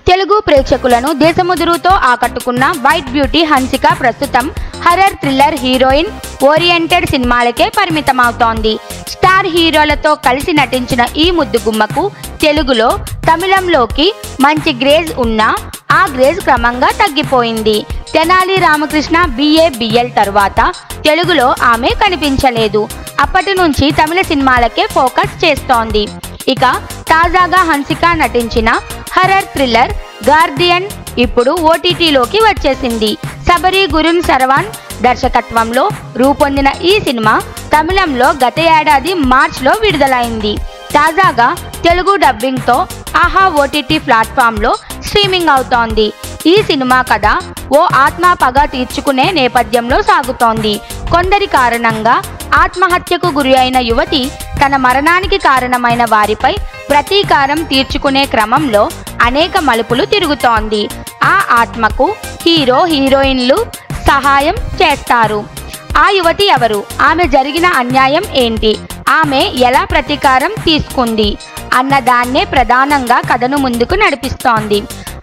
తెలుగు ప్రేక్షకులను దేశముదురుతో ఆకట్టుకున్న white beauty Hansika ప్రస్తుతం హర్రర్ థ్రిల్లర్ హీరోయిన్ ఓరియంటెడ్ సినిమాలకే పరిమితమవుతోంది. స్టార్ హీరోలతో కలిసి నటించిన ఈ ముద్దుగుమ్మకు తెలుగులో తమిళంలోకి మంచి గ్రేజ్ ఉన్నా ఆ గ్రేజ్ క్రమంగా తగ్గిపోయింది. తెనాలి రామకృష్ణ BABL తర్వాత తెలుగులో ఆమె కనిపించలేదు. అప్పటి నుంచి తమిళ సినిమాలకే ఫోకస్ చేస్తోంది. ఇక తాజాగా హన్సిక నటించిన హర్రర్ థ్రిల్లర్ గార్డియన్ ఇప్పుడు OTTలోకి వచ్చేసింది. శబరి గురున్ సరవణ్ దర్శకత్వంలో రూపొందిన ఈ సినిమా తమిళంలో గత ఏడాది మార్చ్లో విడుదలైంది. తాజాగా తెలుగు డబ్బింగ్తో ఆహా OTT ప్లాట్ఫామ్లో స్ట్రీమింగ్ అవుతోంది. ఈ సినిమా కథ ఓ ఆత్మ పగ తీర్చుకునే నేపథ్యంలో సాగుతోంది. కొందరి కారణంగా ఆత్మహత్యకు గురి అయిన యువతి తన మరణానికి కారణమైన వారిపై ప్రతీకారం తీర్చుకునే క్రమంలో అనేక మలుపులు తిరుగుతోంది. ఆ ఆత్మకు హీరో హీరోయిన్లు సహాయం చేస్తారు. ఆ యువతి ఎవరు? ఆమె జరిగిన అన్యాయం ఏంటి? ఆమె ఎలా ప్రతీకారం తీసుకుంది అన్నదాన్నే ప్రధానంగా కథను ముందుకు నడిపిస్తోంది.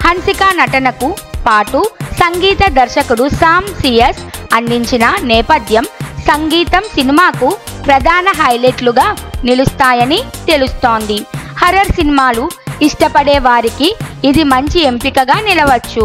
హన్సిక నటనకు పాటు సంగీత దర్శకుడు సామ్ సిఎస్ అందించిన నేపథ్యం సంగీతం సినిమాకు ప్రధాన హైలైట్లుగా నిలుస్తాయని తెలుస్తోంది. హర్రర్ సినిమాలు ఇష్టపడే వారికి ఇది మంచి ఎంపికగా నిలవచ్చు.